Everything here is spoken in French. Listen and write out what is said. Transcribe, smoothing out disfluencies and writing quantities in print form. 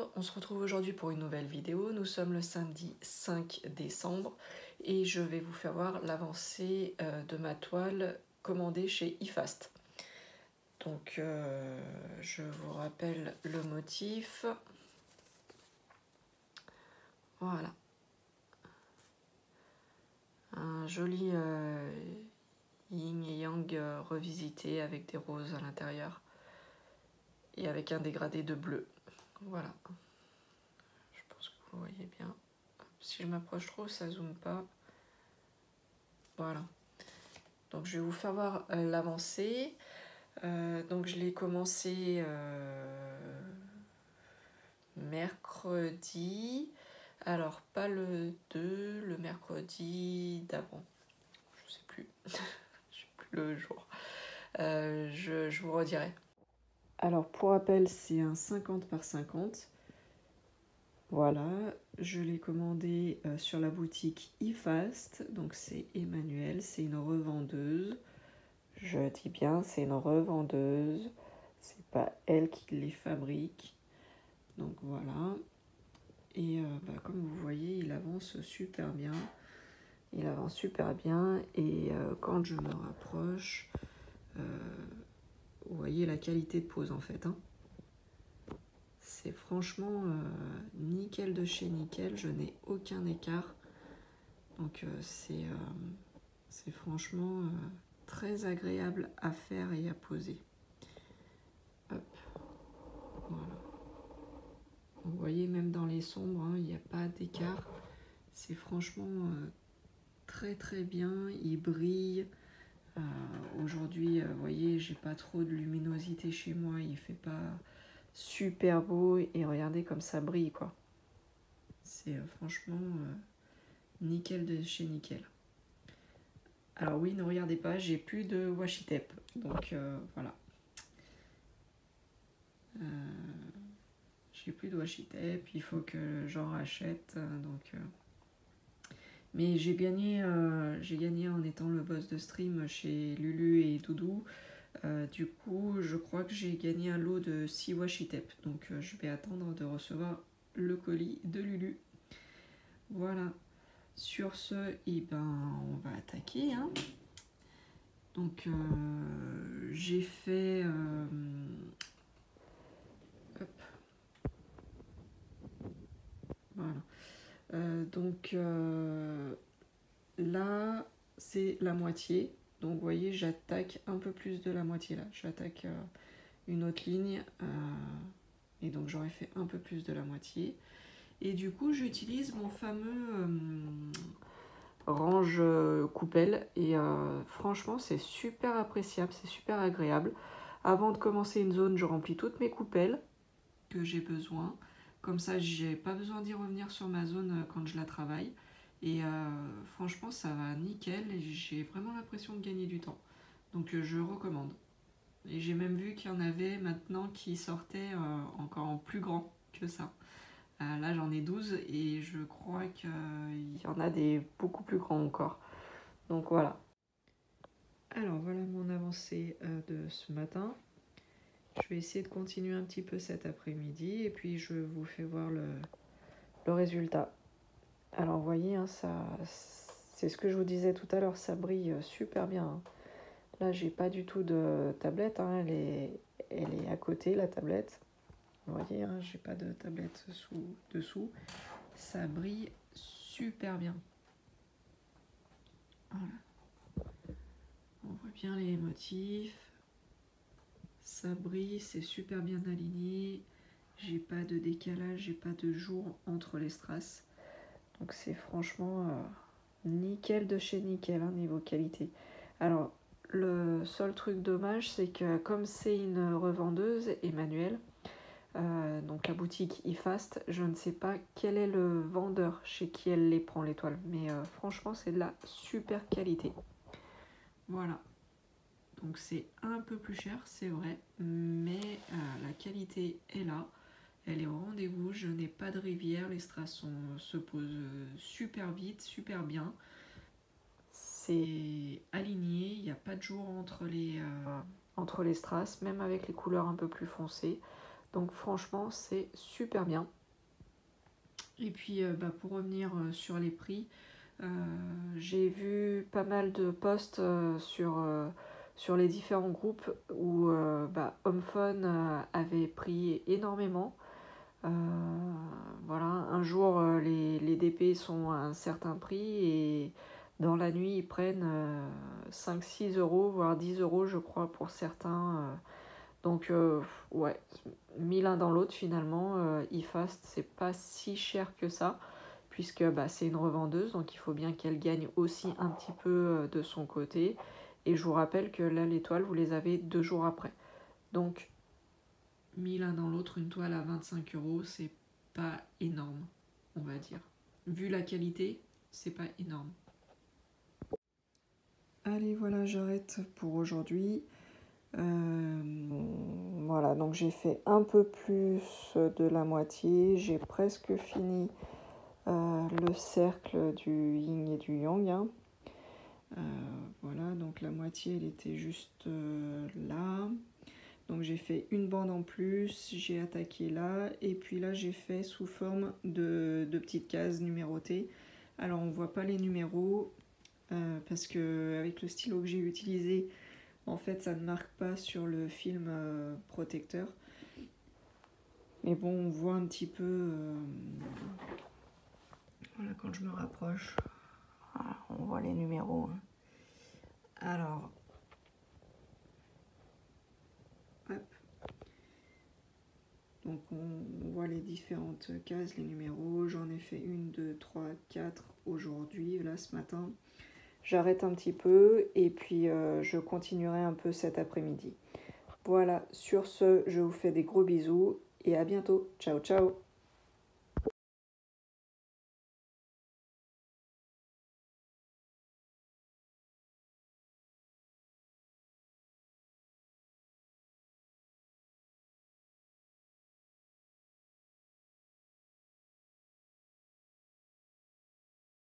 monde, on se retrouve aujourd'hui pour une nouvelle vidéo. Nous sommes le samedi 5 décembre et je vais vous faire voir l'avancée de ma toile commandée chez iFast. Donc je vous rappelle le motif. Voilà. Un joli yin et yang revisité avec des roses à l'intérieur et avec un dégradé de bleu. Voilà. Je pense que vous voyez bien. Si je m'approche trop, ça zoome pas. Voilà. Donc je vais vous faire voir l'avancée. Donc je l'ai commencé mercredi. Alors pas le 2, le mercredi d'avant. Je sais plus. Je sais plus le jour. Je vous redirai. Alors pour rappel, c'est un 50 par 50. Voilà, je l'ai commandé sur la boutique iFast, donc c'est Emmanuel, c'est une revendeuse. Je dis bien, c'est une revendeuse, c'est pas elle qui les fabrique. Donc voilà, et comme vous voyez, il avance super bien. Il avance super bien, et quand je me rapproche, vous voyez la qualité de pose en fait, hein. C'est franchement nickel de chez nickel, je n'ai aucun écart. Donc c'est franchement très agréable à faire et à poser. Hop, voilà. Vous voyez, même dans les sombres, hein, il n'y a pas d'écart. C'est franchement très très bien, il brille. Aujourd'hui, vous voyez, j'ai pas trop de luminosité chez moi, il fait pas super beau et regardez comme ça brille quoi. C'est franchement nickel de chez nickel. Alors oui, ne regardez pas, j'ai plus de washi tape, donc voilà. J'ai plus de washi tape, il faut que j'en rachète, mais j'ai gagné en étant le boss de stream chez Lulu et Doudou. Du coup, je crois que j'ai gagné un lot de 6 washi tape, donc je vais attendre de recevoir le colis de Lulu. Voilà. Sur ce, on va attaquer, hein. Donc j'ai fait hop. Voilà. Là c'est la moitié, donc vous voyez, j'attaque un peu plus de la moitié là, j'attaque une autre ligne et donc j'aurais fait un peu plus de la moitié, et du coup j'utilise mon fameux range coupelle, et franchement c'est super appréciable, c'est super agréable. Avant de commencer une zone, je remplis toutes mes coupelles que j'ai besoin, comme ça j'ai pas besoin d'y revenir sur ma zone quand je la travaille, et franchement ça va nickel et j'ai vraiment l'impression de gagner du temps, donc je recommande. Et j'ai même vu qu'il y en avait maintenant qui sortaient encore en plus grand que ça. Là j'en ai 12 et je crois qu'il y en a des beaucoup plus grands encore. Donc voilà. Alors voilà mon avancée de ce matin. Je vais essayer de continuer un petit peu cet après-midi et puis je vous fais voir le résultat. Alors vous voyez, hein, c'est ce que je vous disais tout à l'heure, ça brille super bien, hein. Là j'ai pas du tout de tablette, hein, elle est à côté la tablette. Vous voyez, hein, j'ai pas de tablette dessous. Ça brille super bien. Voilà. On voit bien les motifs. Ça brille, c'est super bien aligné. J'ai pas de décalage, j'ai pas de jour entre les strass. Donc c'est franchement nickel de chez nickel, hein, niveau qualité. Alors le seul truc dommage, c'est que comme c'est une revendeuse, Emmanuel, donc la boutique iFast, je ne sais pas quel est le vendeur chez qui elle les prend les toiles, mais franchement c'est de la super qualité. Voilà. Donc c'est un peu plus cher, c'est vrai, mais la qualité est là, elle est au rendez-vous, je n'ai pas de rivière, les strass se posent super vite, super bien. C'est aligné, il n'y a pas de jour entre les strass, même avec les couleurs un peu plus foncées. Donc franchement, c'est super bien. Et puis pour revenir sur les prix, j'ai vu pas mal de posts sur les différents groupes où HomePhone avait pris énormément. Voilà, un jour les DP sont à un certain prix et dans la nuit ils prennent 5-6 euros, voire 10 euros je crois pour certains. Donc ouais, mis l'un dans l'autre finalement, eFast c'est pas si cher que ça, puisque c'est une revendeuse, donc il faut bien qu'elle gagne aussi un petit peu de son côté. Et je vous rappelle que là les toiles vous les avez 2 jours après. Donc mis l'un dans l'autre, une toile à 25 euros, c'est pas énorme, on va dire. Vu la qualité, c'est pas énorme. Allez, voilà, j'arrête pour aujourd'hui. Voilà, donc j'ai fait un peu plus de la moitié. J'ai presque fini le cercle du yin et du yang. Hein. Voilà, donc la moitié, elle était juste là. Donc j'ai fait une bande en plus, j'ai attaqué là, et puis là j'ai fait sous forme de petites cases numérotées. Alors on ne voit pas les numéros, parce que avec le stylo que j'ai utilisé, en fait ça ne marque pas sur le film protecteur. Mais bon, on voit un petit peu, voilà, quand je me rapproche, voilà, on voit les numéros. Hein. Alors, hop. Donc on voit les différentes cases, les numéros. J'en ai fait 1, 2, 3, 4 aujourd'hui, là ce matin. J'arrête un petit peu et puis je continuerai un peu cet après-midi. Voilà, sur ce, je vous fais des gros bisous et à bientôt. Ciao, ciao!